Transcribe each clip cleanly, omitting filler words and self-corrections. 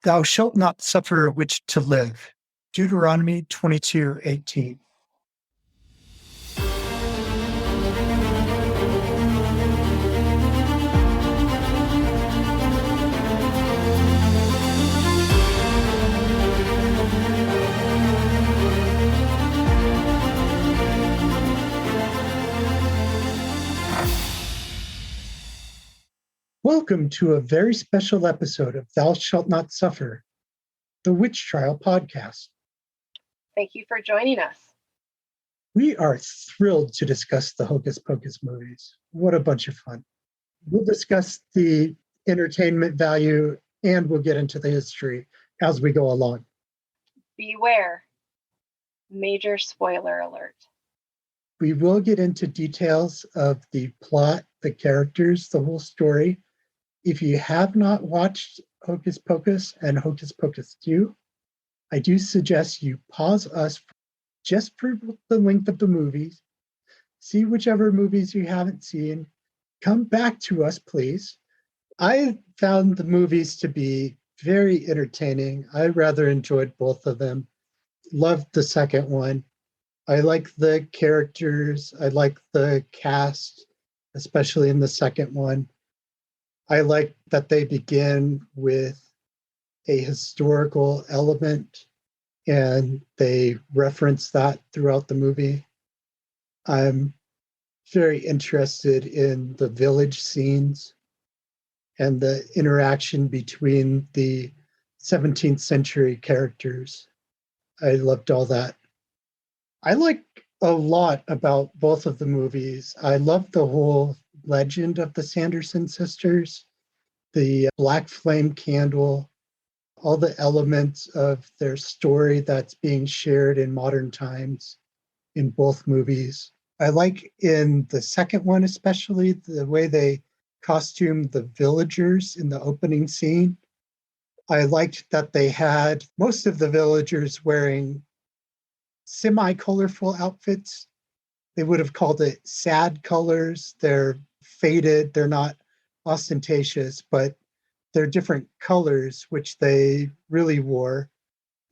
Thou shalt not suffer a witch to live. Deuteronomy 22:18. Welcome to a very special episode of Thou Shalt Not Suffer, the Witch Trial podcast. Thank you for joining us. We are thrilled to discuss the Hocus Pocus movies. What a bunch of fun. We'll discuss the entertainment value and we'll get into the history as we go along. Beware. Major spoiler alert. We will get into details of the plot, the characters, the whole story. If you have not watched Hocus Pocus and Hocus Pocus 2, I do suggest you pause us just for the length of the movies, see whichever movies you haven't seen, come back to us, please. I found the movies to be very entertaining. I rather enjoyed both of them. Loved the second one. I like the characters. I like the cast, especially in the second one. I like that they begin with a historical element and they reference that throughout the movie. I'm very interested in the village scenes and the interaction between the 17th century characters. I loved all that. I like a lot about both of the movies. I love the whole legend of the Sanderson sisters, the black flame candle, all the elements of their story that's being shared in modern times in both movies. I like in the second one, especially the way they costumed the villagers in the opening scene. I liked that they had most of the villagers wearing semi-colorful outfits. They would have called it sad colors. They're faded. They're not ostentatious, but they're different colors, which they really wore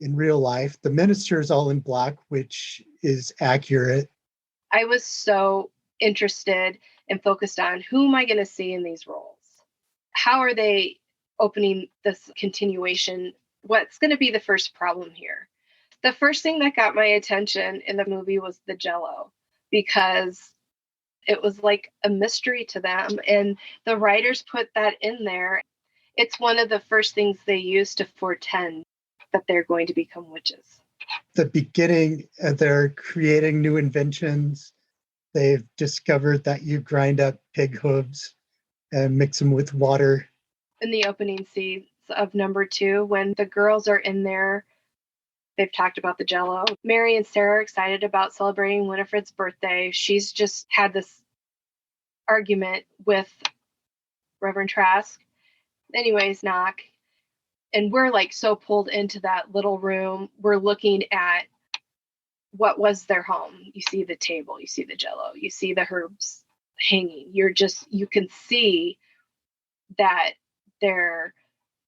in real life. The minister's all in black, which is accurate. I was so interested and focused on who am I going to see in these roles? How are they opening this continuation? What's going to be the first problem here? The first thing that got my attention in the movie was the Jell-O, because it was like a mystery to them. And the writers put that in there. It's one of the first things they use to foretend that they're going to become witches. The beginning, they're creating new inventions. They've discovered that you grind up pig hooves and mix them with water. In the opening scenes of number 2, when the girls are in there, they've talked about the Jell-O. Mary and Sarah are excited about celebrating Winifred's birthday. She's just had this argument with Reverend Trask. Anyways, knock. And we're like so pulled into that little room. We're looking at what was their home. You see the table, you see the Jell-O, you see the herbs hanging. You can see that they're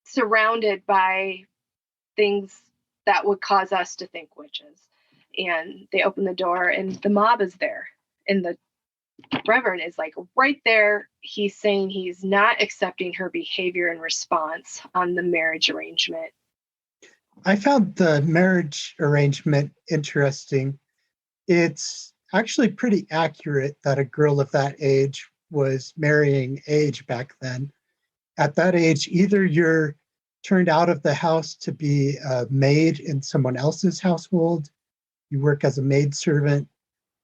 surrounded by things that would cause us to think witches. And they open the door and the mob is there. And the Reverend is like right there. He's saying he's not accepting her behavior and response on the marriage arrangement. I found the marriage arrangement interesting. It's actually pretty accurate that a girl of that age was marrying age back then. At that age, either you're turned out of the house to be a maid in someone else's household, you work as a maidservant,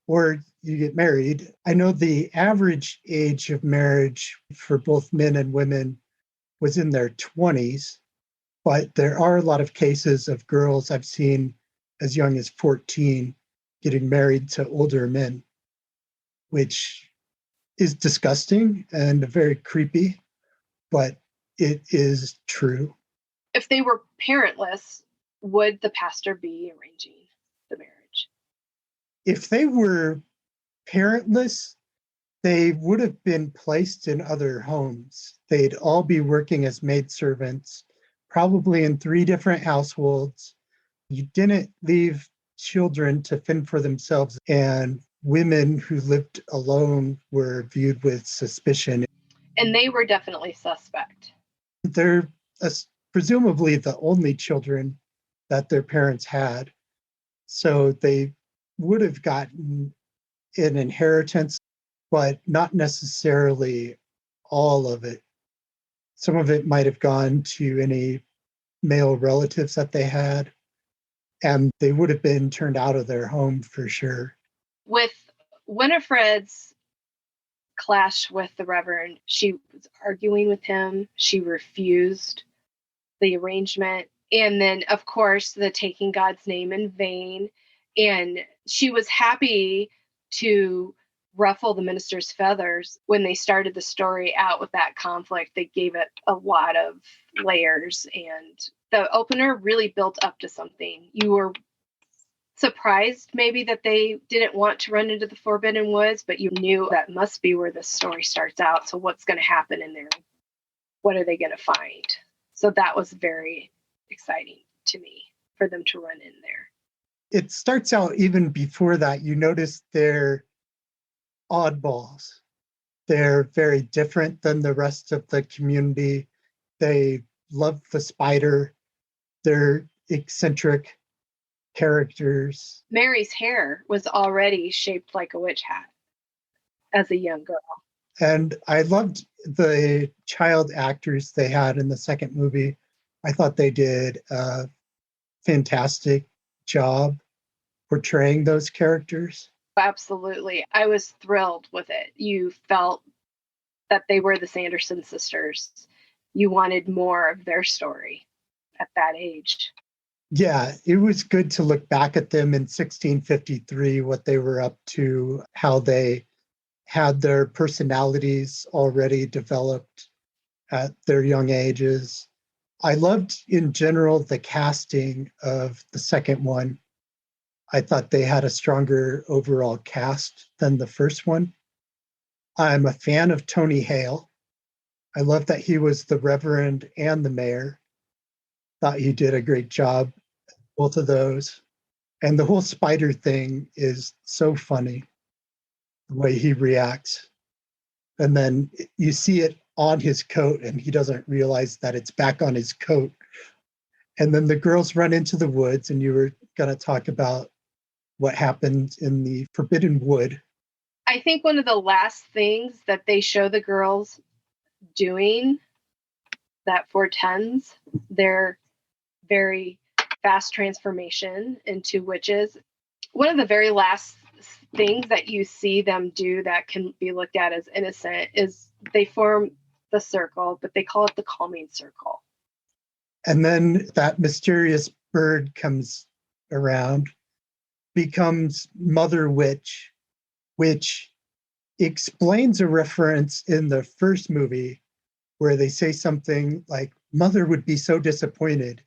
or you get married. I know the average age of marriage for both men and women was in their 20s, but there are a lot of cases of girls I've seen as young as 14 getting married to older men, which is disgusting and very creepy, but it is true. If they were parentless, would the pastor be arranging the marriage? If they were parentless, they would have been placed in other homes. They'd all be working as maidservants, probably in 3 different households. You didn't leave children to fend for themselves, and women who lived alone were viewed with suspicion. And they were definitely suspect. They're presumably the only children that their parents had. So they would have gotten an inheritance, but not necessarily all of it. Some of it might have gone to any male relatives that they had, and they would have been turned out of their home for sure. With Winifred's clash with the Reverend, she was arguing with him. She refused the arrangement. And then, of course, the taking God's name in vain. And she was happy to ruffle the minister's feathers. When they started the story out with that conflict, they gave it a lot of layers. And the opener really built up to something. You were surprised maybe that they didn't want to run into the Forbidden Woods, but you knew that must be where the story starts out. So what's going to happen in there? What are they going to find? So that was very exciting to me for them to run in there. It starts out even before that. You notice they're oddballs. They're very different than the rest of the community. They love the spider. They're eccentric characters. Mary's hair was already shaped like a witch hat as a young girl. And I loved the child actors they had in the second movie. I thought they did a fantastic job portraying those characters. Absolutely. I was thrilled with it. You felt that they were the Sanderson sisters. You wanted more of their story at that age. Yeah, it was good to look back at them in 1653, what they were up to, how they had their personalities already developed at their young ages. I loved, in general, the casting of the second one. I thought they had a stronger overall cast than the first one. I'm a fan of Tony Hale. I love that he was the Reverend and the Mayor. Thought he did a great job, both of those. And the whole spider thing is so funny, the way he reacts. And then you see it on his coat and he doesn't realize that it's back on his coat. And then the girls run into the woods, and you were going to talk about what happened in the Forbidden Wood. I think one of the last things that they show the girls doing that portends their very fast transformation into witches. One of the very last things that you see them do that can be looked at as innocent is they form the circle, but they call it the calming circle. And then that mysterious bird comes around, becomes Mother Witch, which explains a reference in the first movie where they say something like, Mother would be so disappointed.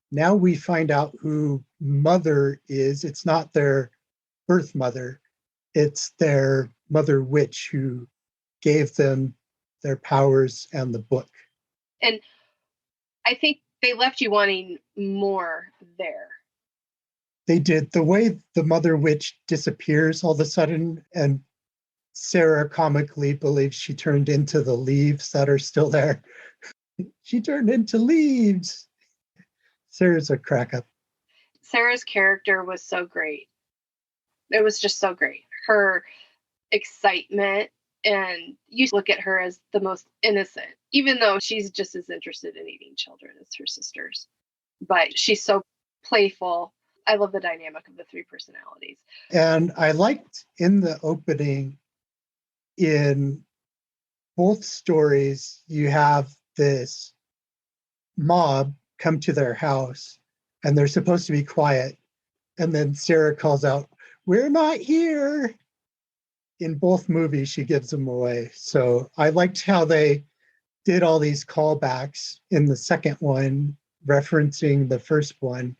Now we find out who Mother is. It's not their birth mother. It's their Mother Witch who gave them their powers and the book. And I think they left you wanting more there. They did. The way the Mother Witch disappears all of a sudden, and Sarah comically believes she turned into the leaves that are still there. She turned into leaves. Sarah's a crack up. Sarah's character was so great. It was just so great. Her excitement, and you look at her as the most innocent, even though she's just as interested in eating children as her sisters. But she's so playful. I love the dynamic of the 3 personalities. And I liked in the opening, in both stories, you have this mob come to their house and they're supposed to be quiet. And then Sarah calls out, "We're not here." In both movies, she gives them away. So I liked how they did all these callbacks in the second one, referencing the first one.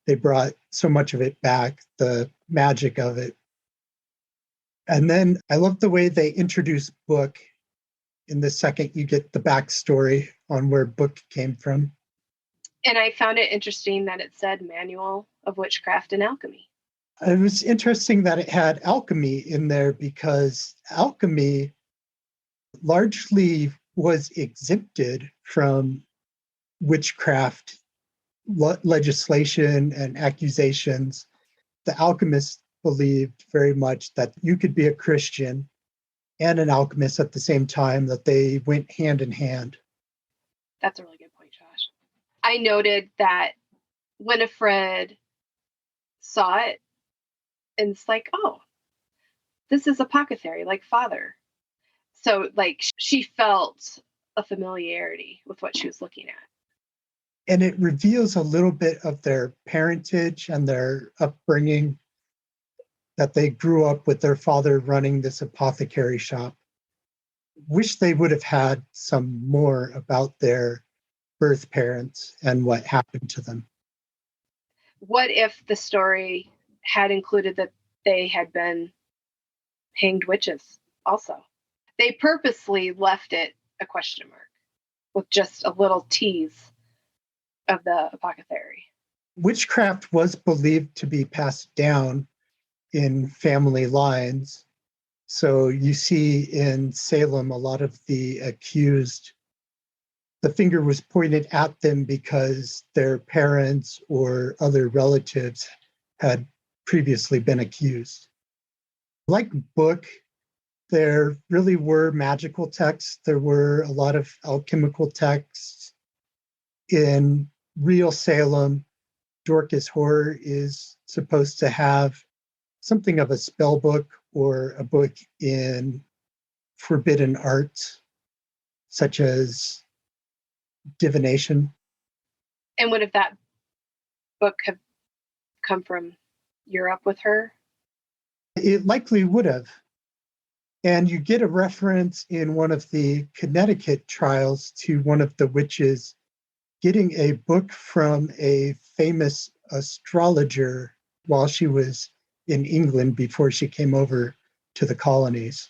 They brought so much of it back, the magic of it. And then I love the way they introduce Book. In the second, you get the backstory on where Book came from. And I found it interesting that it said Manual of Witchcraft and Alchemy. It was interesting that it had alchemy in there because alchemy largely was exempted from witchcraft legislation and accusations. The alchemists believed very much that you could be a Christian and an alchemist at the same time, that they went hand in hand. That's a really good point, Josh. I noted that Winifred saw it and it's like, oh, this is apothecary, like father. So like she felt a familiarity with what she was looking at. And it reveals a little bit of their parentage and their upbringing, that they grew up with their father running this apothecary shop. Wish they would have had some more about their birth parents and what happened to them. What if the story had included that they had been hanged witches also? They purposely left it a question mark with just a little tease of the apothecary. Witchcraft was believed to be passed down in family lines. So you see in Salem, a lot of the accused, the finger was pointed at them because their parents or other relatives had previously been accused. Like book, there really were magical texts. There were a lot of alchemical texts. In real Salem, Dorcas Horror is supposed to have something of a spell book or a book in forbidden arts, such as divination. And would have that book have come from Europe with her? It likely would have. And you get a reference in one of the Connecticut trials to one of the witches getting a book from a famous astrologer while she was in England before she came over to the colonies.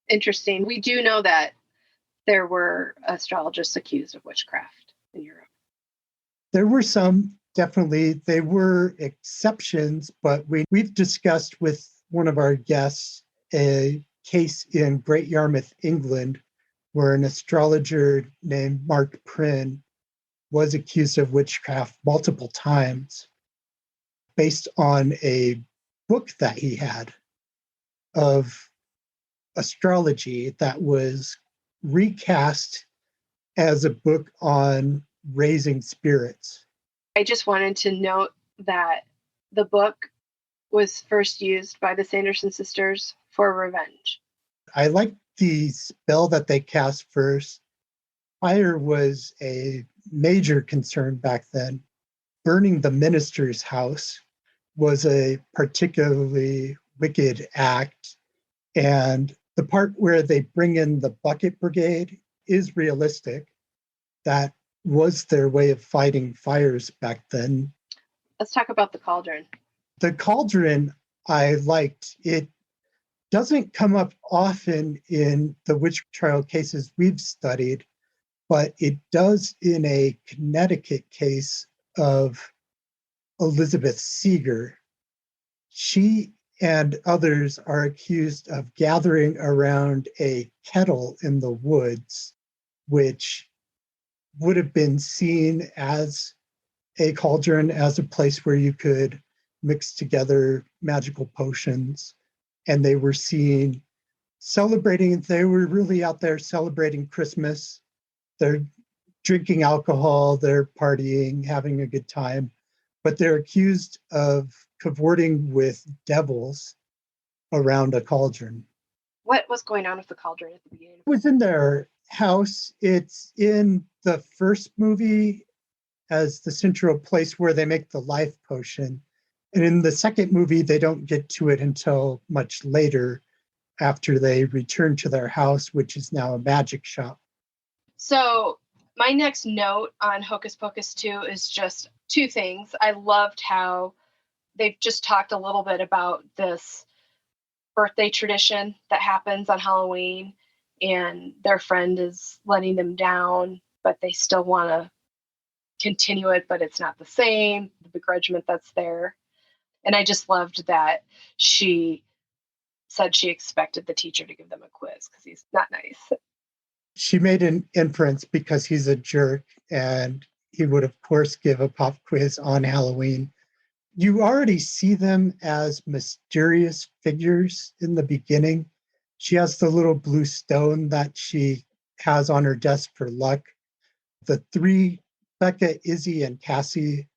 Interesting. We do know that there were astrologists accused of witchcraft in Europe. There were some, definitely. They were exceptions, but we've discussed with one of our guests a case in Great Yarmouth, England, where an astrologer named Mark Prynne was accused of witchcraft multiple times based on a book that he had of astrology that was recast as a book on raising spirits. I just wanted to note that the book was first used by the Sanderson sisters for revenge. I like the spell that they cast first. Fire was a major concern back then. Burning the minister's house was a particularly wicked act. And the part where they bring in the bucket brigade is realistic. That was their way of fighting fires back then. Let's talk about the cauldron. The cauldron I liked. It doesn't come up often in the witch trial cases we've studied, but it does in a Connecticut case of Elizabeth Seeger. She and others are accused of gathering around a kettle in the woods, which would have been seen as a cauldron, as a place where you could mix together magical potions. And they were seen celebrating, they were really out there celebrating Christmas. They're drinking alcohol, they're partying, having a good time, but they're accused of cavorting with devils around a cauldron. What was going on with the cauldron at the beginning? It was in their house. It's in the first movie as the central place where they make the life potion. And in the second movie, they don't get to it until much later, after they return to their house, which is now a magic shop. So my next note on Hocus Pocus 2 is just two things. I loved how they've just talked a little bit about this birthday tradition that happens on Halloween, and their friend is letting them down, but they still want to continue it, but it's not the same, the begrudgment that's there. And I just loved that she said she expected the teacher to give them a quiz because he's not nice. She made an inference because he's a jerk, and he would, of course, give a pop quiz on Halloween. You already see them as mysterious figures in the beginning. She has the little blue stone that she has on her desk for luck. The three, Becca, Izzy, and Cassie,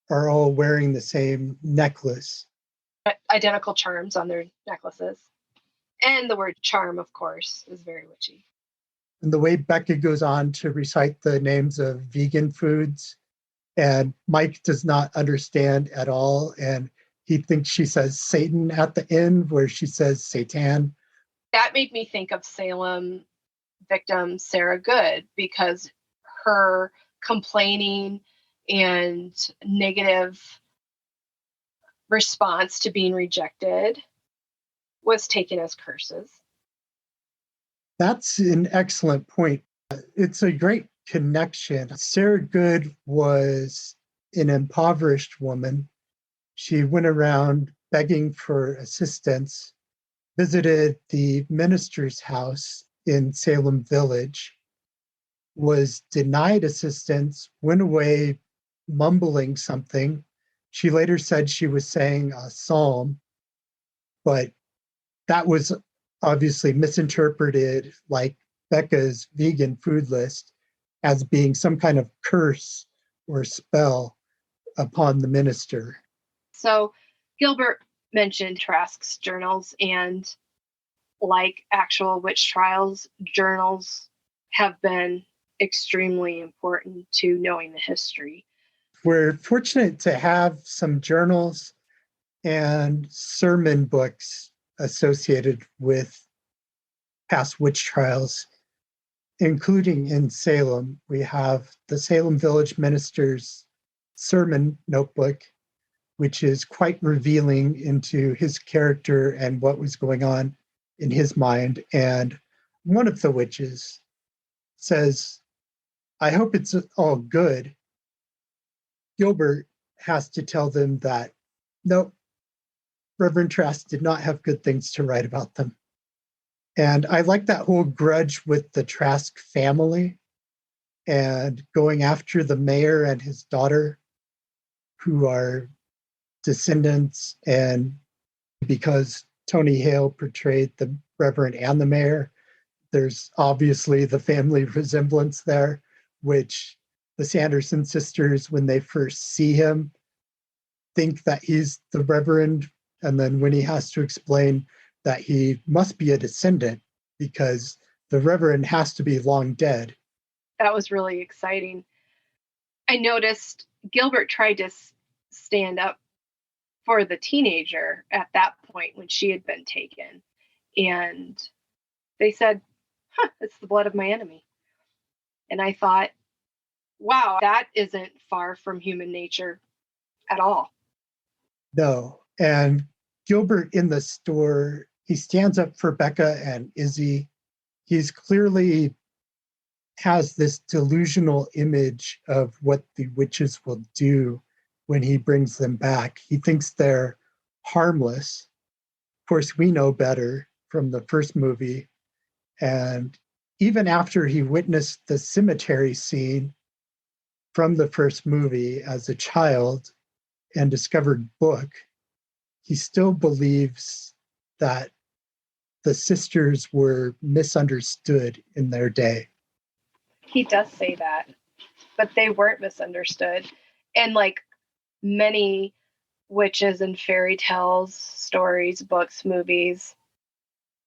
are all wearing the same necklace. Identical charms on their necklaces. And the word charm, of course, is very witchy. And the way Becca goes on to recite the names of vegan foods, and Mike does not understand at all. And he thinks she says Satan at the end, where she says Satan. That made me think of Salem victim Sarah Good, because her complaining and negative response to being rejected was taken as curses. That's an excellent point. It's a great connection. Sarah Good was an impoverished woman. She went around begging for assistance, visited the minister's house in Salem Village, was denied assistance, went away mumbling something. She later said she was saying a psalm, but that was obviously misinterpreted, like Becca's vegan food list, as being some kind of curse or spell upon the minister. So Gilbert mentioned Trask's journals, and like actual witch trials, journals have been extremely important to knowing the history. We're fortunate to have some journals and sermon books associated with past witch trials, including in Salem. We have the Salem Village Minister's sermon notebook, which is quite revealing into his character and what was going on in his mind. And one of the witches says, "I hope it's all good." Gilbert has to tell them that, no, Reverend Trask did not have good things to write about them. And I like that whole grudge with the Trask family and going after the mayor and his daughter, who are descendants. And because Tony Hale portrayed the Reverend and the mayor, there's obviously the family resemblance there, which the Sanderson sisters, when they first see him, think that he's the Reverend. And then when he has to explain that he must be a descendant because the Reverend has to be long dead. That was really exciting. I noticed Gilbert tried to stand up for the teenager at that point when she had been taken. And they said, it's the blood of my enemy. And I thought, wow, that isn't far from human nature at all. No. And Gilbert in the store, he stands up for Becca and Izzy. He's clearly has this delusional image of what the witches will do when he brings them back. He thinks they're harmless. Of course, we know better from the first movie. And even after he witnessed the cemetery scene from the first movie as a child and discovered book, he still believes that the sisters were misunderstood in their day. He does say that, but they weren't misunderstood. And like many witches and fairy tales, stories, books, movies,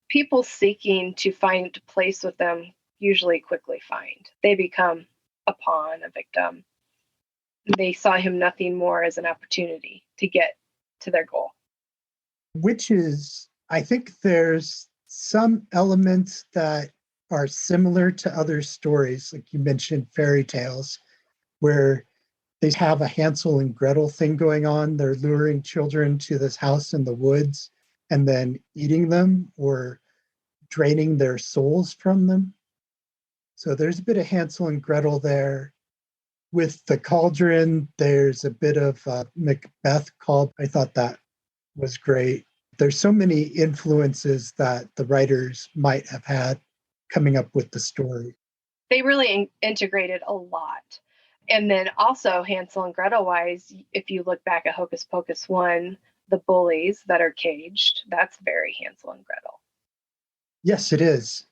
people seeking to find a place with them usually quickly find. They become a pawn, a victim. They saw him nothing more as an opportunity to get to their goal. Witches, I think there's some elements that are similar to other stories, like you mentioned, fairy tales, where they have a Hansel and Gretel thing going on. They're luring children to this house in the woods and then eating them or draining their souls from them. So there's a bit of Hansel and Gretel there. With the cauldron, there's a bit of Macbeth called. I thought that was great. There's so many influences that the writers might have had coming up with the story. They really integrated a lot. And then also Hansel and Gretel wise, if you look back at Hocus Pocus 1, the bullies that are caged, that's very Hansel and Gretel. Yes, it is.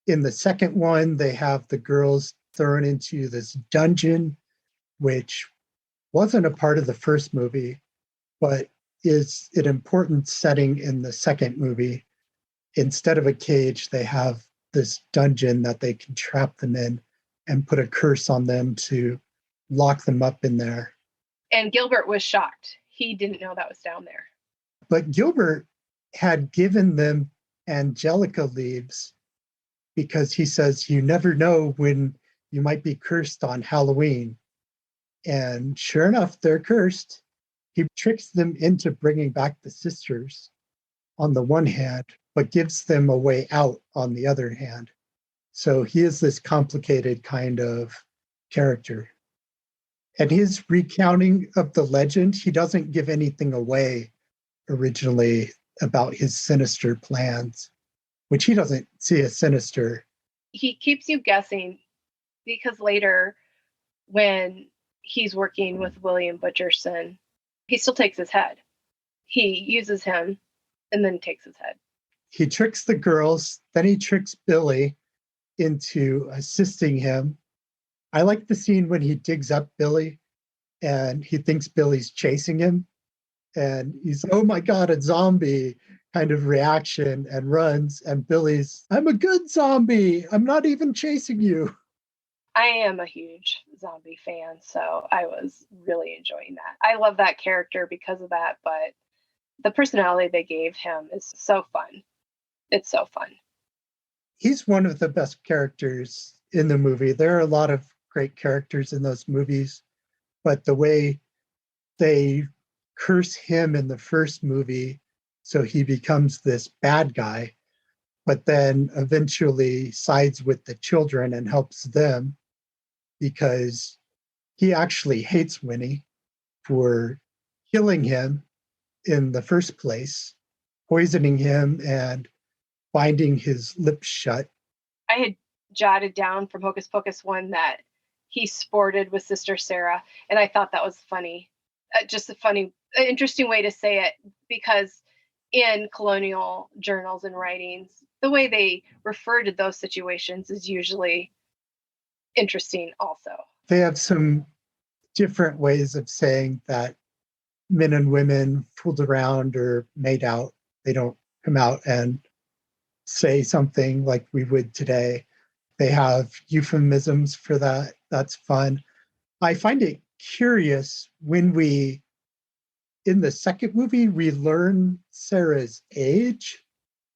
In the second one, they have the girls thrown into this dungeon, which wasn't a part of the first movie, but is an important setting in the second movie. Instead of a cage, they have this dungeon that they can trap them in and put a curse on them to lock them up in there. And Gilbert was shocked. He didn't know that was down there. But Gilbert had given them Angelica leaves because he says you never know when you might be cursed on Halloween. And sure enough, they're cursed. He tricks them into bringing back the sisters on the one hand, but gives them a way out on the other hand. So he is this complicated kind of character. And his recounting of the legend, he doesn't give anything away originally about his sinister plans, which he doesn't see as sinister. He keeps you guessing because later, when he's working with William Butcherson, he still takes his head. He uses him and then takes his head. He tricks the girls, then he tricks Billy into assisting him. I like the scene when he digs up Billy and he thinks Billy's chasing him. And he's, oh my God, a zombie kind of reaction and runs. And Billy's, I'm a good zombie. I'm not even chasing you. I am a huge zombie fan, so I was really enjoying that. I love that character because of that, but the personality they gave him is so fun. It's so fun. He's one of the best characters in the movie. There are a lot of great characters in those movies, but the way they curse him in the first movie, so he becomes this bad guy, but then eventually sides with the children and helps them because he actually hates Winnie for killing him in the first place, poisoning him and binding his lips shut. I had jotted down from Hocus Pocus 1 that he sported with Sister Sarah, and I thought that was funny. Just a funny, interesting way to say it, because in colonial journals and writings, the way they refer to those situations is usually interesting also. They have some different ways of saying that men and women fooled around or made out. They don't come out and say something like we would today. They have euphemisms for that. That's fun. I find it curious when in the second movie, we learn Sarah's age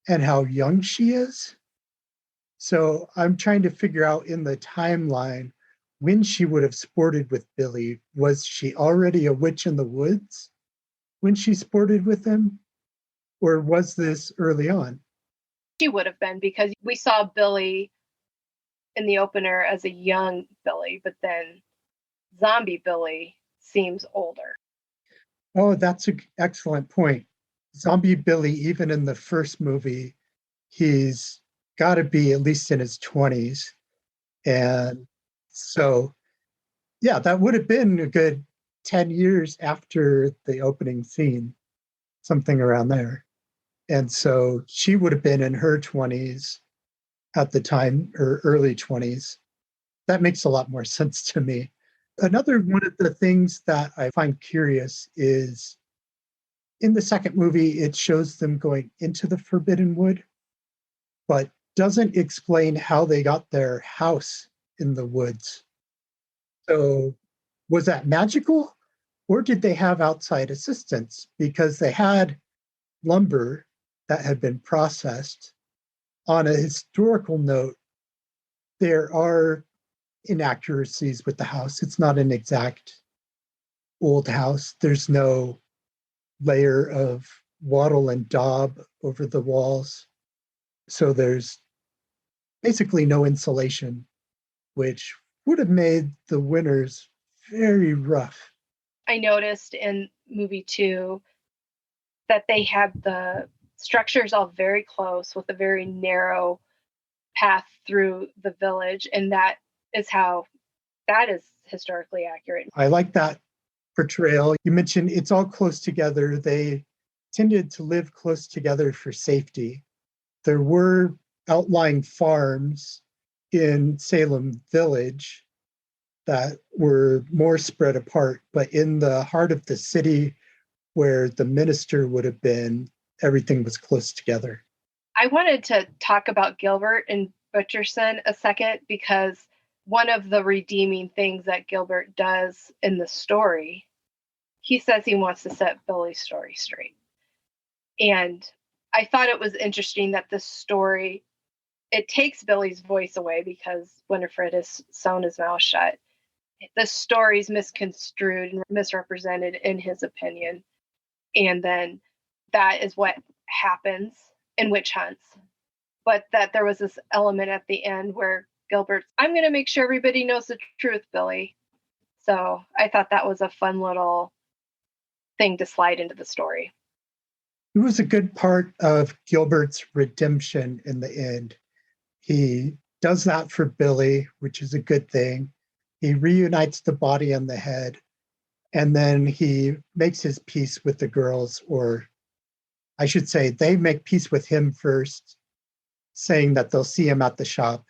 and how young she is. So I'm trying to figure out in the timeline when she would have sported with Billy. Was she already a witch in the woods when she sported with him? Or was this early on? She would have been, because we saw Billy in the opener as a young Billy, but then zombie Billy seems older. Oh, that's an excellent point. Zombie Billy, even in the first movie, he's got to be at least in his 20s. And so, yeah, that would have been a good 10 years after the opening scene, something around there. And so she would have been in her 20s at the time, or early 20s. That makes a lot more sense to me. Another one of the things that I find curious is in the second movie, it shows them going into the Forbidden Wood, but doesn't explain how they got their house in the woods. So was that magical, or did they have outside assistance? Because they had lumber that had been processed. On a historical note, there are inaccuracies with the house. It's not an exact old house. There's no layer of wattle and daub over the walls. So there's basically no insulation, which would have made the winters very rough. I noticed in movie 2 that they had the structures all very close with a very narrow path through the village, and that is historically accurate. I like that portrayal. You mentioned it's all close together. They tended to live close together for safety. There were outlying farms in Salem Village that were more spread apart, but in the heart of the city where the minister would have been, everything was close together. I wanted to talk about Gilbert and Butcherson a second, because one of the redeeming things that Gilbert does in the story, he says he wants to set Billy's story straight. And I thought it was interesting that this story, it takes Billy's voice away because Winifred has sewn his mouth shut. The story's misconstrued and misrepresented in his opinion. And then that is what happens in witch hunts. But that there was this element at the end where Gilbert's, I'm going to make sure everybody knows the truth, Billy. So I thought that was a fun little thing to slide into the story. It was a good part of Gilbert's redemption in the end. He does that for Billy, which is a good thing. He reunites the body and the head, and then he makes his peace with the girls, or I should say, they make peace with him first, saying that they'll see him at the shop,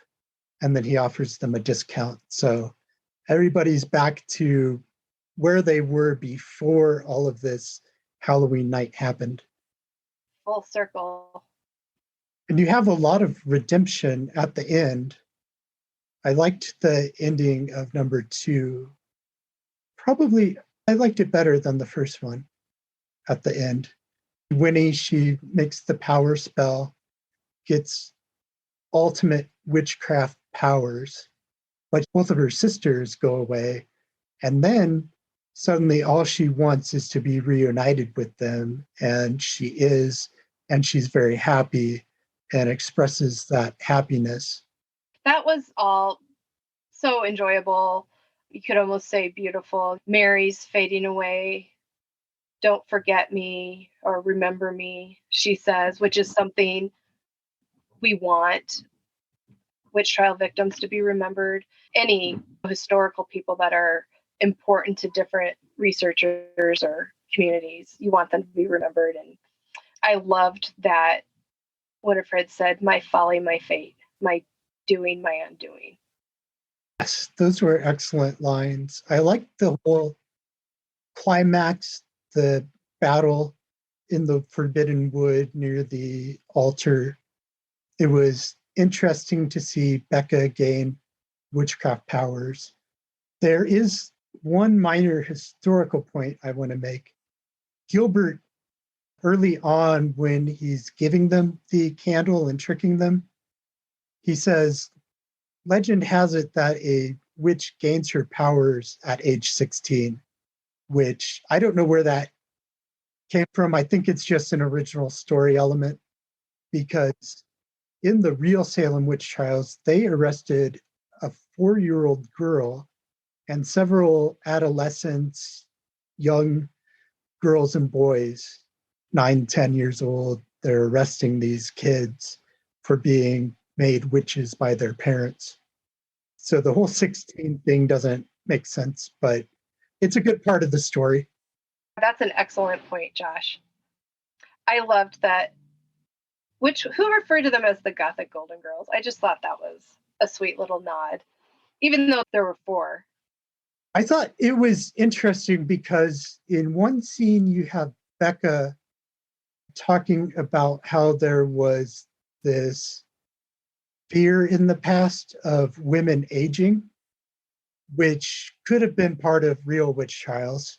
and then he offers them a discount. So everybody's back to where they were before all of this Halloween night happened. Full circle. And you have a lot of redemption at the end. I liked the ending of number 2. Probably, I liked it better than the first one at the end. Winnie, she makes the power spell, gets ultimate witchcraft powers, but both of her sisters go away. And then suddenly all she wants is to be reunited with them. And she is, and she's very happy and expresses that happiness. That was all so enjoyable. You could almost say beautiful. Mary's fading away. Don't forget me or remember me, she says, which is something we want witch trial victims to be remembered. Any historical people that are important to different researchers or communities, you want them to be remembered. And I loved that Winifred said, my folly, my fate, my doing, my undoing. Yes, those were excellent lines. I liked the whole climax, the battle in the Forbidden Wood near the altar. It was interesting to see Becca gain witchcraft powers. There is one minor historical point I want to make. Gilbert, early on when he's giving them the candle and tricking them, he says, legend has it that a witch gains her powers at age 16, which I don't know where that came from. I think it's just an original story element, because in the real Salem Witch Trials, they arrested a 4-year-old girl and several adolescents, young girls and boys, 9, 10 years old. They're arresting these kids for being made witches by their parents. So the whole 16 thing doesn't make sense, but it's a good part of the story. That's an excellent point, Josh. I loved that. Who referred to them as the Gothic Golden Girls? I just thought that was a sweet little nod, even though there were 4. I thought it was interesting because in one scene you have Becca talking about how there was this fear in the past of women aging, which could have been part of real witch trials,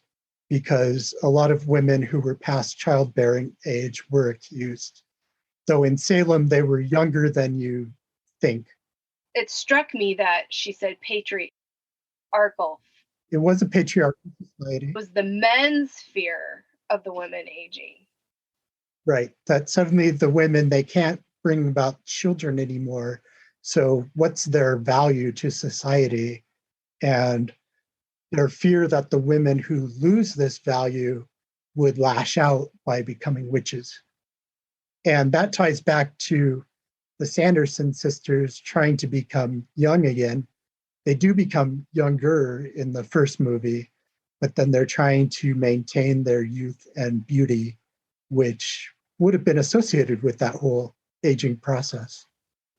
because a lot of women who were past childbearing age were accused. Though in Salem, they were younger than you think. It struck me that she said patriarchal. It was a patriarchal society. It was the men's fear of the women aging. Right. That suddenly the women, they can't bring about children anymore. So what's their value to society? And their fear that the women who lose this value would lash out by becoming witches. And that ties back to the Sanderson sisters trying to become young again. They do become younger in the first movie, but then they're trying to maintain their youth and beauty, which would have been associated with that whole aging process.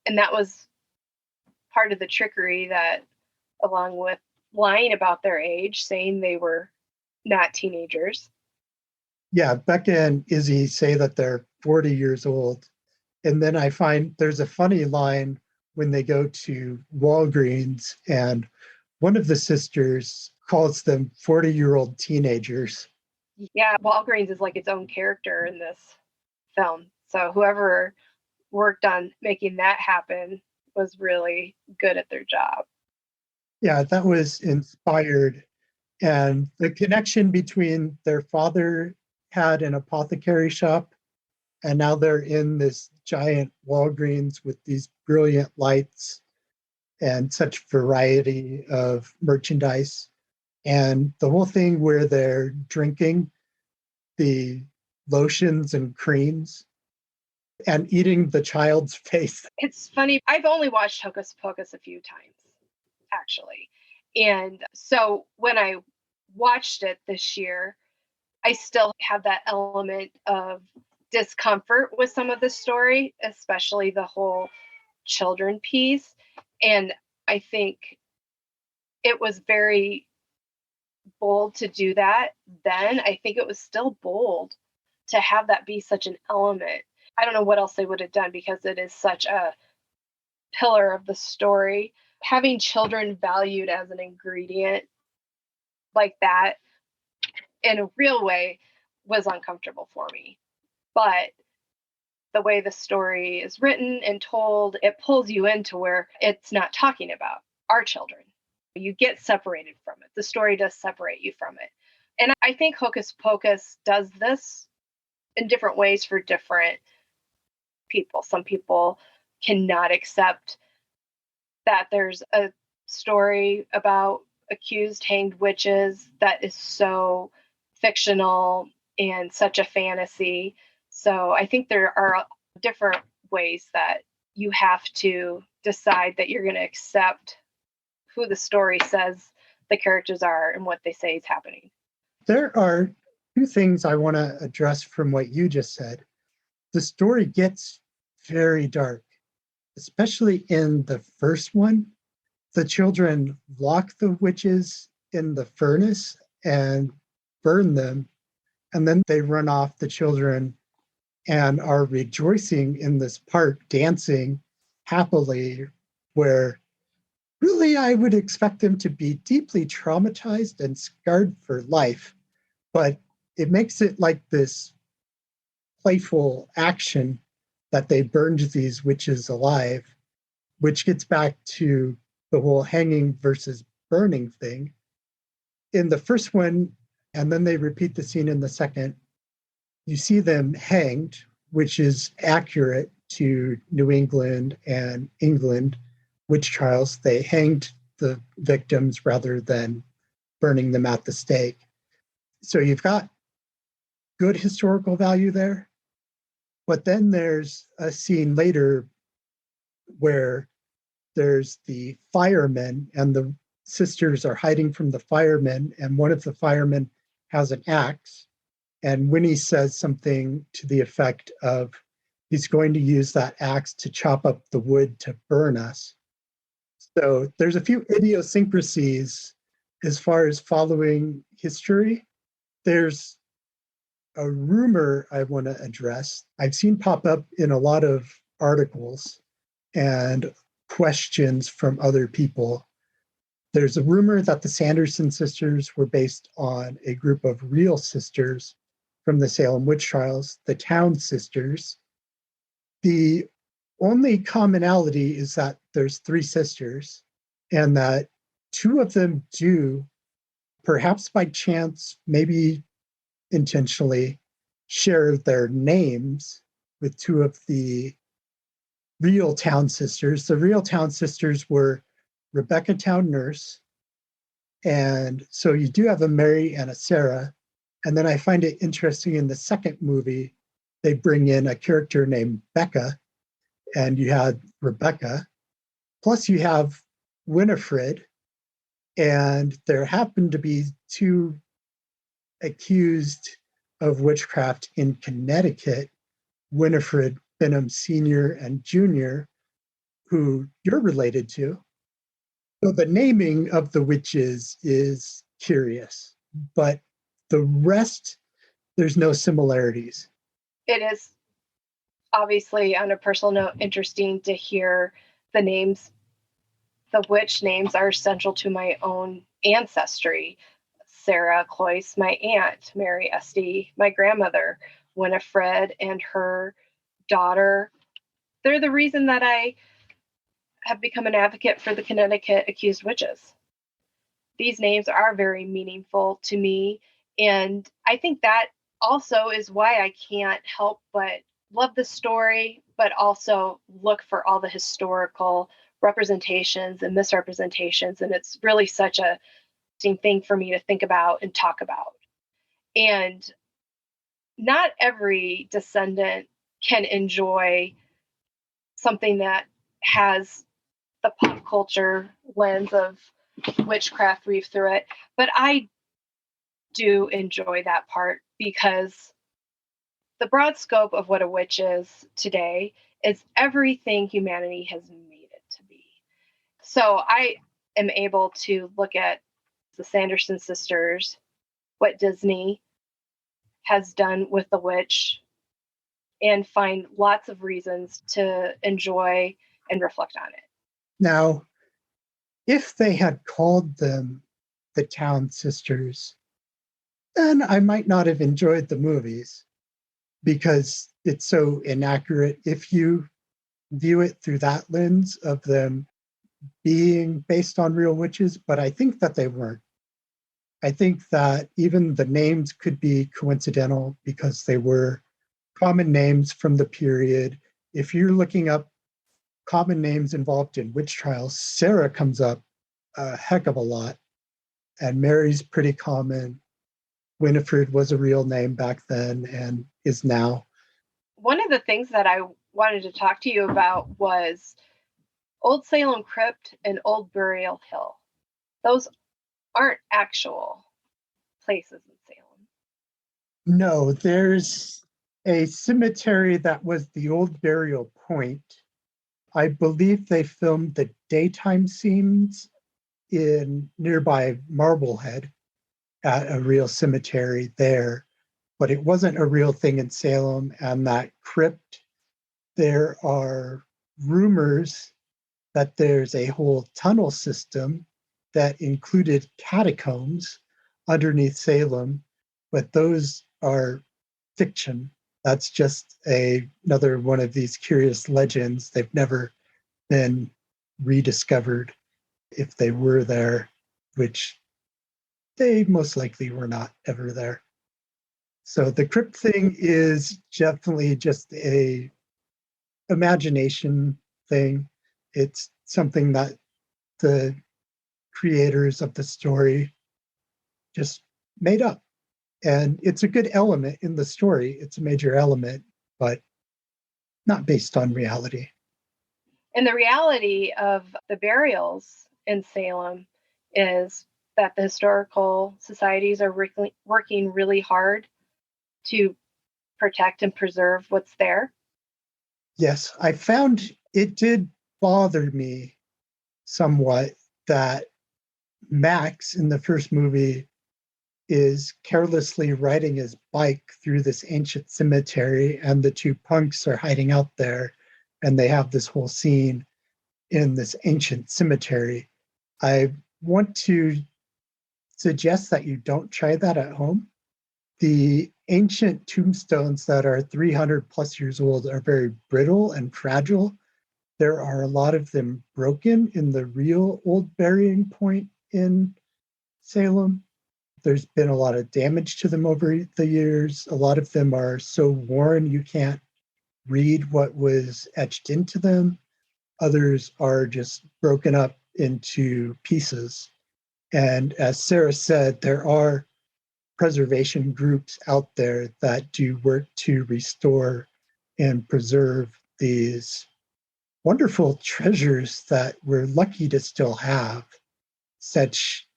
And that was part of the trickery, that along with lying about their age, saying they were not teenagers. Yeah, Becca and Izzy say that they're 40 years old. And then I find there's a funny line when they go to Walgreens, and one of the sisters calls them 40-year-old teenagers. Yeah, Walgreens is like its own character in this film. So whoever worked on making that happen was really good at their job. Yeah, that was inspired. And the connection between their father had an apothecary shop, and now they're in this giant Walgreens with these brilliant lights and such variety of merchandise. And the whole thing where they're drinking the lotions and creams and eating the child's face. It's funny. I've only watched Hocus Pocus a few times, actually. And so when I watched it this year, I still have that element of discomfort with some of the story, especially the whole children piece. And I think it was very bold to do that then. I think it was still bold to have that be such an element. I don't know what else they would have done, because it is such a pillar of the story. Having children valued as an ingredient like that in a real way was uncomfortable for me. But the way the story is written and told, it pulls you into where it's not talking about our children. You get separated from it. The story does separate you from it. And I think Hocus Pocus does this in different ways for different people. Some people cannot accept that there's a story about accused hanged witches that is so fictional and such a fantasy. So I think there are different ways that you have to decide that you're going to accept who the story says the characters are and what they say is happening. There are two things I want to address from what you just said. The story gets very dark, especially in the first one. The children lock the witches in the furnace and burn them, and then they run off, the children, and are rejoicing in this park, dancing happily, where really I would expect them to be deeply traumatized and scarred for life. But it makes it like this playful action that they burned these witches alive, which gets back to the whole hanging versus burning thing. In the first one, and then they repeat the scene in the second, you see them hanged, which is accurate to New England and England witch trials. They hanged the victims rather than burning them at the stake. So you've got good historical value there. But then there's a scene later where there's the firemen, and the sisters are hiding from the firemen, and one of the firemen has an axe. And Winnie says something to the effect of, he's going to use that axe to chop up the wood to burn us. So there's a few idiosyncrasies as far as following history. There's a rumor I want to address. I've seen pop up in a lot of articles and questions from other people. There's a rumor that the Sanderson sisters were based on a group of real sisters from the Salem Witch Trials, the Town Sisters. The only commonality is that there's three sisters, and that two of them do, perhaps by chance, maybe intentionally, share their names with two of the real Town sisters. The real Town sisters were Rebecca Town Nurse And so you do have a Mary and a Sarah. And then I find it interesting in the second movie, they bring in a character named Becca, and you had Rebecca. Plus, you have Winifred, and there happen to be two accused of witchcraft in Connecticut, Winifred Benham Sr. and Jr., who you're related to. So the naming of the witches is curious, but the rest, there's no similarities. It is obviously, on a personal note, interesting to hear the names. The witch names are essential to my own ancestry. Sarah Cloyce, my aunt, Mary Esty, my grandmother, Winifred, and her daughter. They're the reason that I have become an advocate for the Connecticut accused witches. These names are very meaningful to me. And I think that also is why I can't help but love the story, but also look for all the historical representations and misrepresentations. And it's really such a thing for me to think about and talk about. And not every descendant can enjoy something that has the pop culture lens of witchcraft weave through it. But I do enjoy that part because the broad scope of what a witch is today is everything humanity has made it to be. So I am able to look at the Sanderson sisters, what Disney has done with the witch, and find lots of reasons to enjoy and reflect on it. Now, if they had called them the Town Sisters, then I might not have enjoyed the movies because it's so inaccurate if you view it through that lens of them being based on real witches, but I think that they weren't. I think that even the names could be coincidental because they were common names from the period. If you're looking up common names involved in witch trials, Sarah comes up a heck of a lot, and Mary's pretty common. Winifred was a real name back then and is now. One of the things that I wanted to talk to you about was Old Salem Crypt and Old Burial Hill. Those aren't actual places in Salem. No, there's a cemetery that was the old burial point. I believe they filmed the daytime scenes in nearby Marblehead at a real cemetery there, but it wasn't a real thing in Salem. And that crypt, there are rumors that there's a whole tunnel system that included catacombs underneath Salem, but those are fiction. That's just another one of these curious legends. They've never been rediscovered if they were there, which they most likely were not ever there. So the crypt thing is definitely just a imagination thing. It's something that the creators of the story just made up. And it's a good element in the story. It's a major element, but not based on reality. And the reality of the burials in Salem is that the historical societies are working really hard to protect and preserve what's there. Yes, I found it did bother me somewhat that Max in the first movie is carelessly riding his bike through this ancient cemetery, and the two punks are hiding out there, and they have this whole scene in this ancient cemetery. I want to suggest that you don't try that at home. The ancient tombstones that are 300 plus years old are very brittle and fragile. There are a lot of them broken in the real old burying point in Salem. There's been a lot of damage to them over the years. A lot of them are so worn you can't read what was etched into them. Others are just broken up into pieces. And as Sarah said, there are preservation groups out there that do work to restore and preserve these wonderful treasures that we're lucky to still have such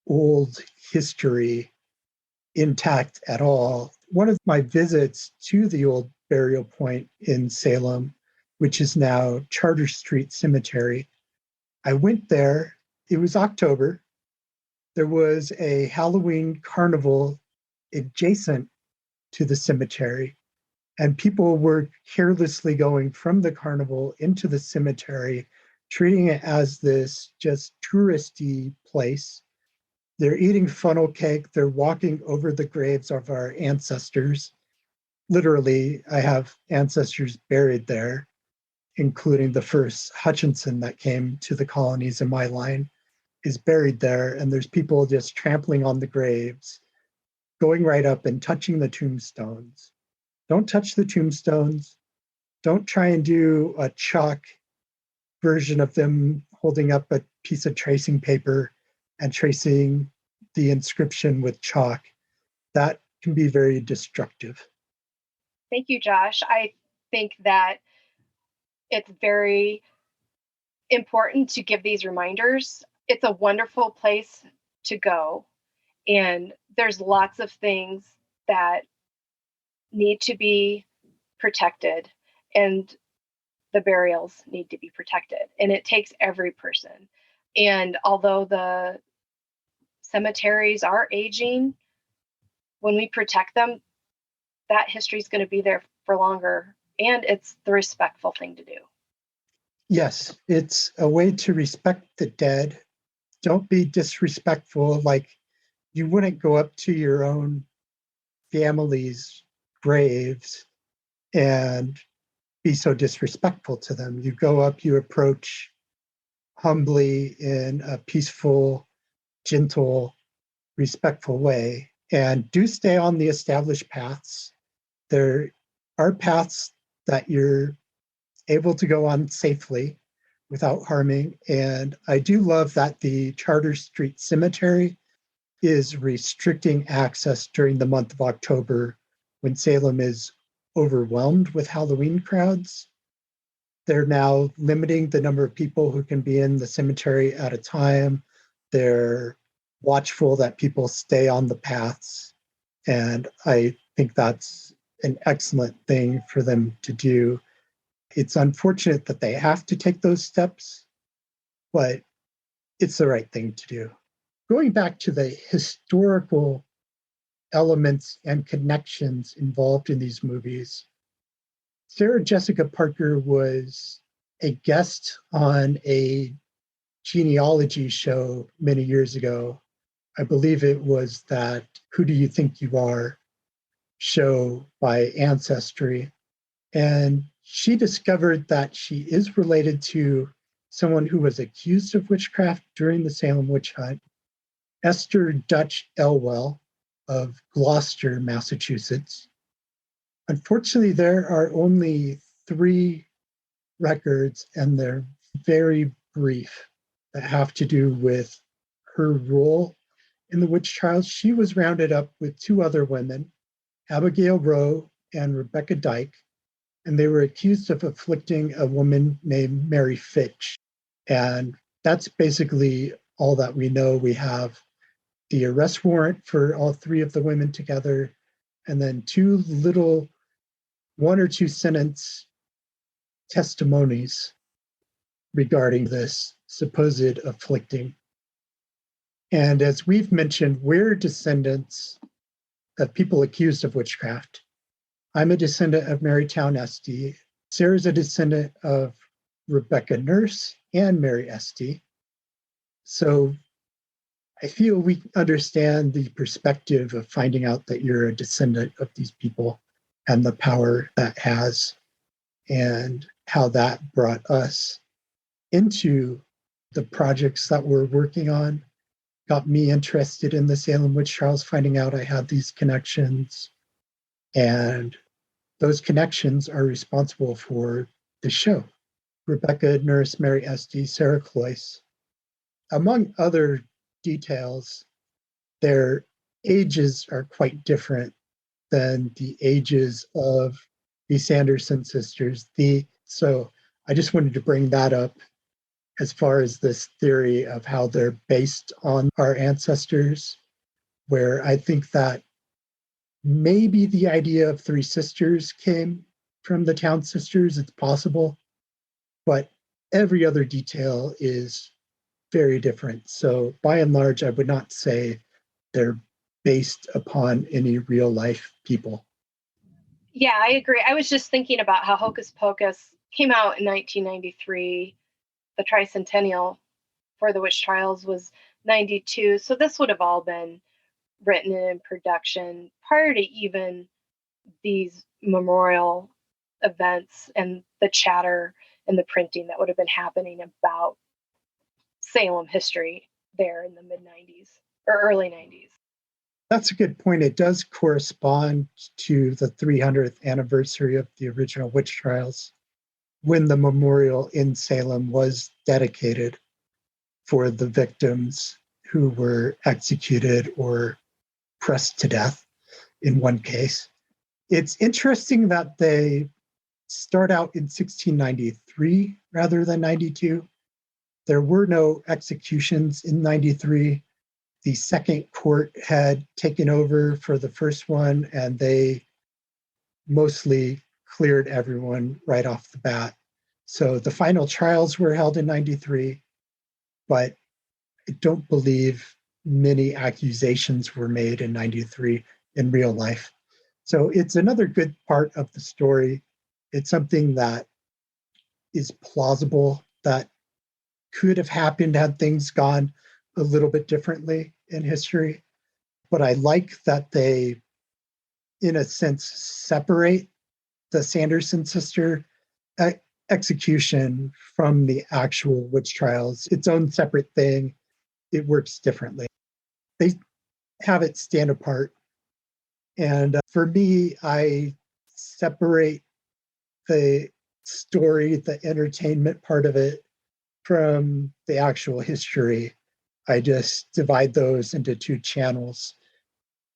old history intact at all. One of my visits to the old burial point in Salem, which is now Charter Street Cemetery, I went there. It was October. There was a Halloween carnival adjacent to the cemetery, and people were carelessly going from the carnival into the cemetery, treating it as this just touristy place. They're eating funnel cake. They're walking over the graves of our ancestors. Literally, I have ancestors buried there, including the first Hutchinson that came to the colonies in my line is buried there. And there's people just trampling on the graves, going right up and touching the tombstones. Don't touch the tombstones. Don't try and do a chalk version of them holding up a piece of tracing paper and tracing the inscription with chalk. That can be very destructive. Thank you, Josh. I think that it's very important to give these reminders. It's a wonderful place to go, and there's lots of things that need to be protected, and the burials need to be protected, and it takes every person. And although the cemeteries are aging, when we protect them, that history is going to be there for longer, and it's the respectful thing to do. Yes, it's a way to respect the dead. Don't be disrespectful. Like you wouldn't go up to your own family's graves and be so disrespectful to them. You go up, you approach humbly in a peaceful, gentle, respectful way, and do stay on the established paths. There are paths that you're able to go on safely without harming. And I do love that the Charter Street Cemetery is restricting access during the month of October when Salem is overwhelmed with Halloween crowds. They're now limiting the number of people who can be in the cemetery at a time. They're watchful that people stay on the paths. And I think that's an excellent thing for them to do. It's unfortunate that they have to take those steps, but it's the right thing to do. Going back to the historical elements and connections involved in these movies, Sarah Jessica Parker was a guest on a genealogy show many years ago. I believe it was that Who Do You Think You Are show by Ancestry. And she discovered that she is related to someone who was accused of witchcraft during the Salem Witch-Hunt, Esther Dutch Elwell of Gloucester, Massachusetts. Unfortunately, there are only 3 records, and they're very brief, that have to do with her role in the witch trials. She was rounded up with 2 other women, Abigail Rowe and Rebecca Dyke, and they were accused of afflicting a woman named Mary Fitch. And that's basically all that we know. We have the arrest warrant for all 3 of the women together, and then 2 little 1 or 2 sentence testimonies regarding this supposed afflicting. And as we've mentioned, we're descendants of people accused of witchcraft. I'm a descendant of Marytown Esty. Sarah's a descendant of Rebecca Nurse and Mary Esty. So I feel we understand the perspective of finding out that you're a descendant of these people and the power that has, and how that brought us into the projects that we're working on. Got me interested in the Salem Witch Trials, finding out I had these connections. And those connections are responsible for the show. Rebecca Nurse, Mary Esty, Sarah Cloyce, among other details, their ages are quite different than the ages of the Sanderson sisters. So I just wanted to bring that up as far as this theory of how they're based on our ancestors, where I think that maybe the idea of three sisters came from the town sisters. It's possible, but every other detail is very different. So by and large, I would not say they're based upon any real life people. Yeah, I agree. I was just thinking about how Hocus Pocus came out in 1993. The tricentennial for the witch trials was 92. So this would have all been written and in production prior to even these memorial events and the chatter and the printing that would have been happening about Salem history there in the mid 90s or early 90s. That's a good point. It does correspond to the 300th anniversary of the original witch trials, when the memorial in Salem was dedicated for the victims who were executed or pressed to death in one case. It's interesting that they start out in 1693 rather than 92. There were no executions in 93. The second court had taken over for the first one, and they mostly cleared everyone right off the bat. So the final trials were held in 93, but I don't believe many accusations were made in 93 in real life. So it's another good part of the story. It's something that is plausible, that could have happened had things gone a little bit differently in history. But I like that they, in a sense, separate the Sanderson sister execution from the actual witch trials. Its own separate thing. It works differently. They have it stand apart. And for me, I separate the story, the entertainment part of it, from the actual history. I just divide those into two channels.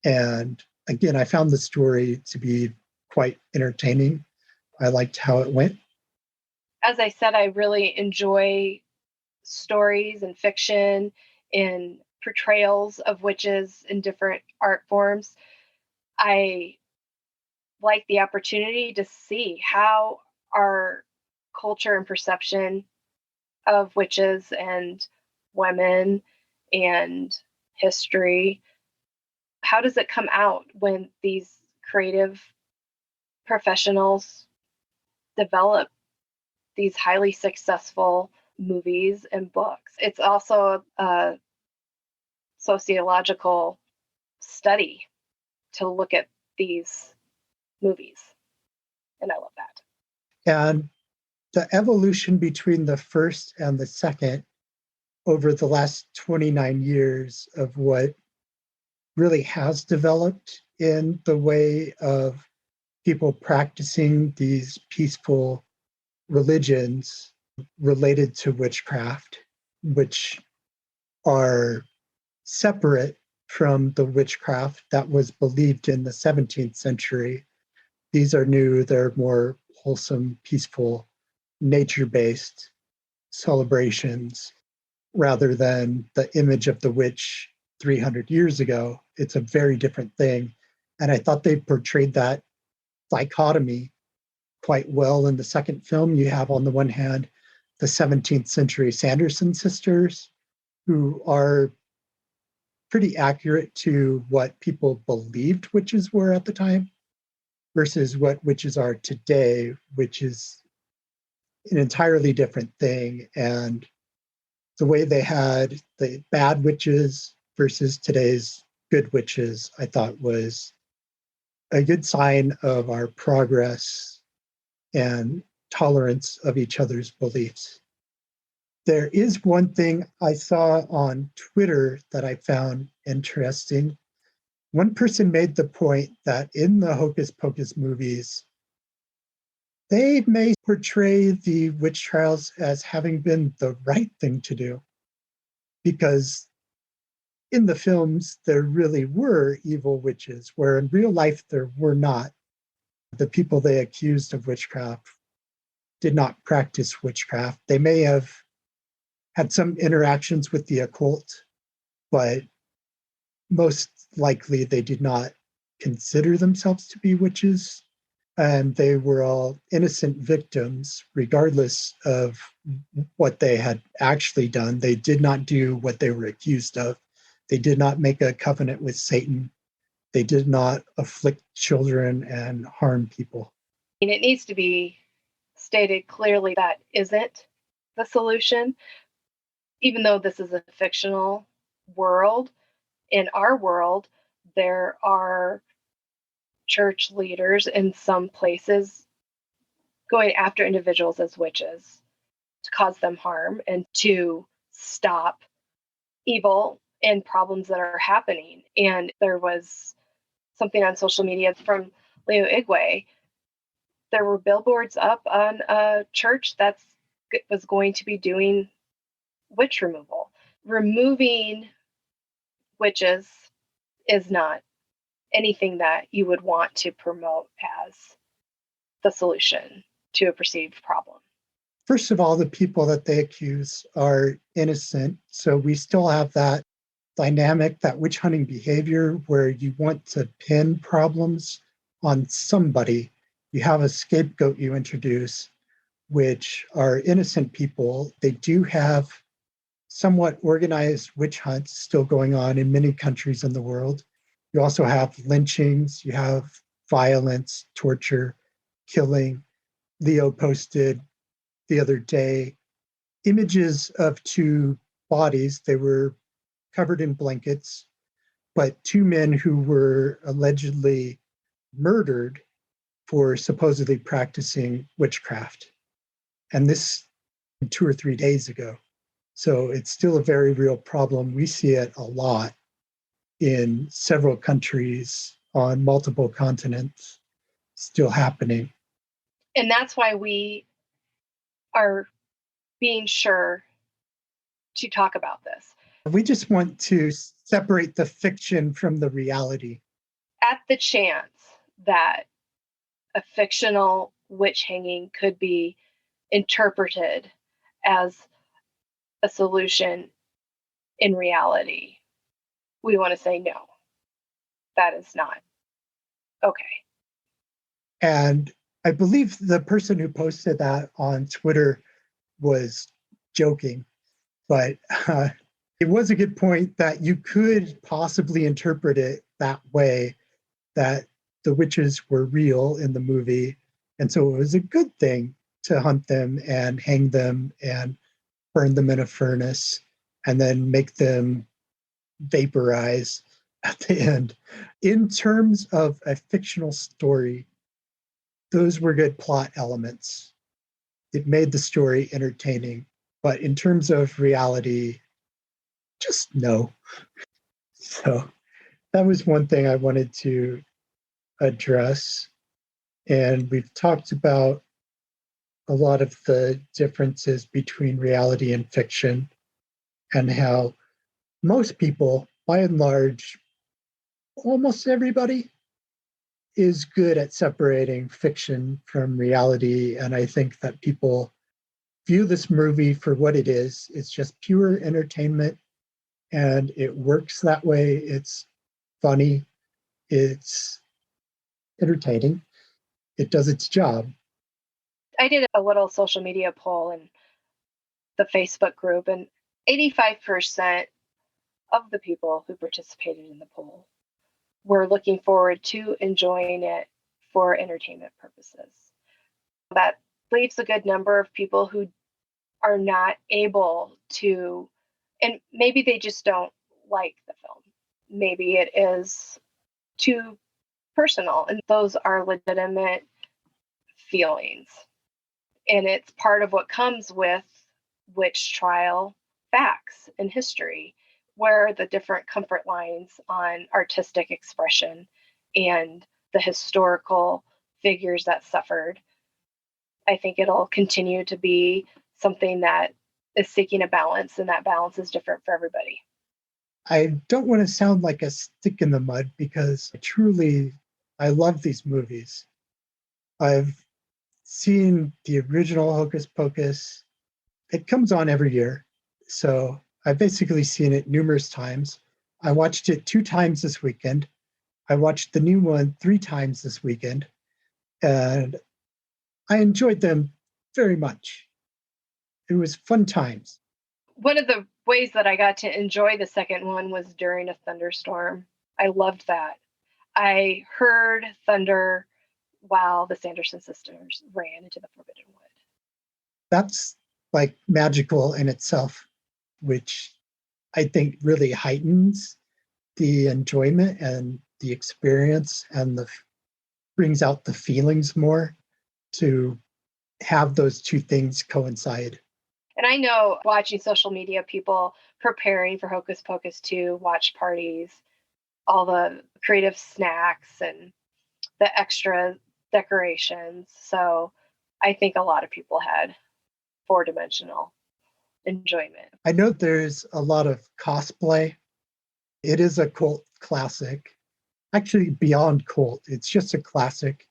And again, I found the story to be quite entertaining. I liked how it went. As I said, I really enjoy stories and fiction and portrayals of witches in different art forms. I like the opportunity to see how our culture and perception of witches and women and history, how does it come out when these creative professionals develop these highly successful movies and books? It's also a sociological study to look at these movies. And I love that. And the evolution between the first and the second over the last 29 years of what really has developed in the way of people practicing these peaceful religions related to witchcraft, which are separate from the witchcraft that was believed in the 17th century. These are new, they're more wholesome, peaceful, nature-based celebrations rather than the image of the witch 300 years ago. It's a very different thing. And I thought they portrayed that dichotomy quite well in the second film. You have, on the one hand, the 17th century Sanderson sisters, who are pretty accurate to what people believed witches were at the time, versus what witches are today, which is an entirely different thing. And the way they had the bad witches versus today's good witches, I thought was a good sign of our progress and tolerance of each other's beliefs. There is one thing I saw on Twitter that I found interesting. One person made the point that in the Hocus Pocus movies, they may portray the witch trials as having been the right thing to do, because in the films, there really were evil witches, where in real life there were not. The people they accused of witchcraft did not practice witchcraft. They may have had some interactions with the occult, but most likely they did not consider themselves to be witches. And they were all innocent victims, regardless of what they had actually done. They did not do what they were accused of. They did not make a covenant with Satan. They did not afflict children and harm people. And it needs to be stated clearly that isn't the solution. Even though this is a fictional world, in our world, there are church leaders in some places going after individuals as witches to cause them harm and to stop evil and problems that are happening. And there was something on social media from Leo Igwe. There were billboards up on a church that was going to be doing witch removal. Removing witches is not anything that you would want to promote as the solution to a perceived problem. First of all, the people that they accuse are innocent. So we still have that dynamic, that witch hunting behavior where you want to pin problems on somebody. You have a scapegoat you introduce, which are innocent people. They do have somewhat organized witch hunts still going on in many countries in the world. You also have lynchings, you have violence, torture, killing. Leo posted the other day images of two bodies. They were covered in blankets, but two men who were allegedly murdered for supposedly practicing witchcraft. And this 2 or 3 days ago. So it's still a very real problem. We see it a lot in several countries on multiple continents, still happening. And that's why we are being sure to talk about this. We just want to separate the fiction from the reality. At the chance that a fictional witch hanging could be interpreted as a solution in reality, we want to say no, that is not okay. And I believe the person who posted that on Twitter was joking, but it was a good point that you could possibly interpret it that way, that the witches were real in the movie. And so it was a good thing to hunt them and hang them and burn them in a furnace and then make them vaporize at the end. In terms of a fictional story, those were good plot elements. It made the story entertaining. But in terms of reality, just no. So that was one thing I wanted to address. And we've talked about a lot of the differences between reality and fiction and how most people, by and large, almost everybody, is good at separating fiction from reality. And I think that people view this movie for what it is. It's just pure entertainment, and it works that way. It's funny, it's entertaining, it does its job. I did a little social media poll in the Facebook group, and 85% of the people who participated in the poll were looking forward to enjoying it for entertainment purposes. That leaves a good number of people who are not able to, and maybe they just don't like the film. Maybe it is too personal, and those are legitimate feelings. And it's part of what comes with witch trial facts in history, where the different comfort lines on artistic expression and the historical figures that suffered. I think it'll continue to be something that is seeking a balance, and that balance is different for everybody. I don't want to sound like a stick in the mud because I love these movies. I've seen the original Hocus Pocus. It comes on every year. So I've basically seen it numerous times. I watched it 2 times this weekend. I watched the new one 3 times this weekend. And I enjoyed them very much. It was fun times. One of the ways that I got to enjoy the second one was during a thunderstorm. I loved that. I heard thunder while the Sanderson sisters ran into the Forbidden Wood. That's like magical in itself, which I think really heightens the enjoyment and the experience and brings out the feelings more to have those two things coincide. And I know watching social media, people preparing for Hocus Pocus 2, watch parties, all the creative snacks and the extra decorations. So I think a lot of people had 4-dimensional enjoyment. I know there's a lot of cosplay. It is a cult classic. Actually, beyond cult, it's just a classic,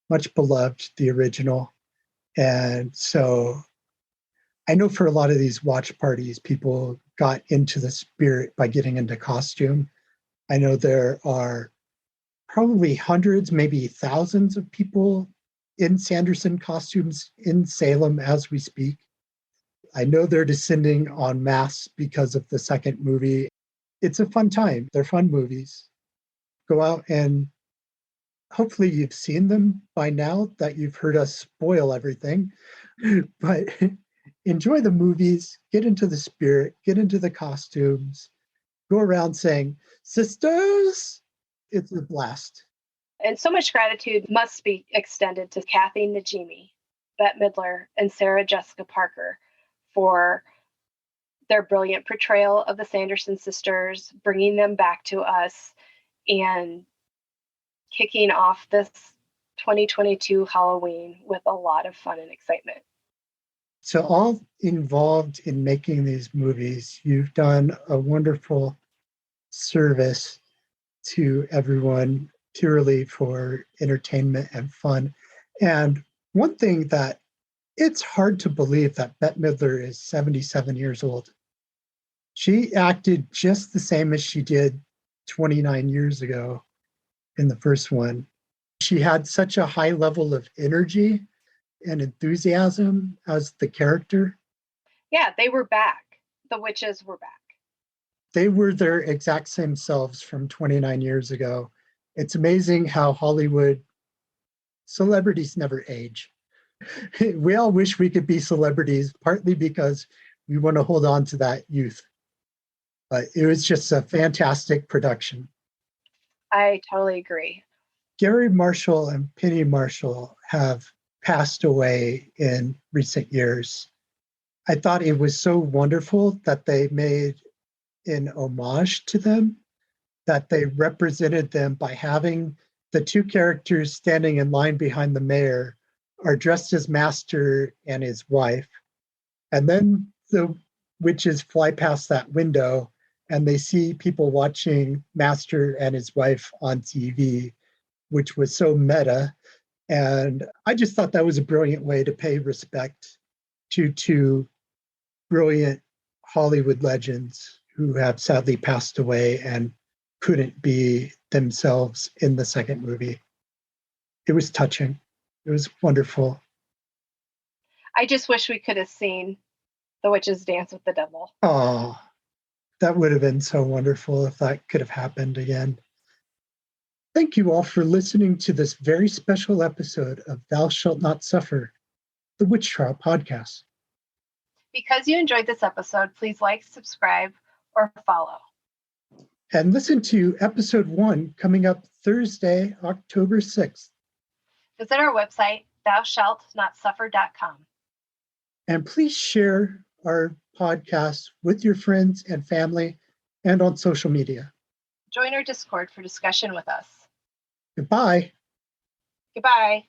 much beloved, the original. And so I know for a lot of these watch parties, people got into the spirit by getting into costume. I know there are probably hundreds, maybe thousands of people in Sanderson costumes in Salem as we speak. I know they're descending en masse because of the second movie. It's a fun time. They're fun movies. Go out and hopefully you've seen them by now that you've heard us spoil everything. But enjoy the movies, get into the spirit, get into the costumes, go around saying, "Sisters!" It's a blast. And so much gratitude must be extended to Kathy Najimy, Bette Midler, and Sarah Jessica Parker for their brilliant portrayal of the Sanderson sisters, bringing them back to us, and kicking off this 2022 Halloween with a lot of fun and excitement. So, all involved in making these movies, you've done a wonderful service to everyone purely for entertainment and fun. And one thing that it's hard to believe that Bette Midler is 77 years old. She acted just the same as she did 29 years ago in the first one. She had such a high level of energy and enthusiasm as the character. Yeah, they were back. The witches were back. They were their exact same selves from 29 years ago. It's amazing how Hollywood celebrities never age. We all wish we could be celebrities, partly because we want to hold on to that youth. But it was just a fantastic production. I totally agree. Gary Marshall and Penny Marshall have passed away in recent years. I thought it was so wonderful that they made an homage to them, that they represented them by having the two characters standing in line behind the mayor are dressed as Master and his wife. And then the witches fly past that window and they see people watching Master and his wife on TV, which was so meta. And I just thought that was a brilliant way to pay respect to two brilliant Hollywood legends who have sadly passed away and couldn't be themselves in the second movie. It was touching. It was wonderful. I just wish we could have seen the witches dance with the devil. Oh, that would have been so wonderful if that could have happened again. Thank you all for listening to this very special episode of Thou Shalt Not Suffer, the Witch Trial podcast. Because you enjoyed this episode, please like, subscribe, or follow. And listen to episode 1 coming up Thursday, October 6th. Visit our website, thoushalltnotsuffer.com. And please share our podcast with your friends and family and on social media. Join our Discord for discussion with us. Goodbye. Goodbye.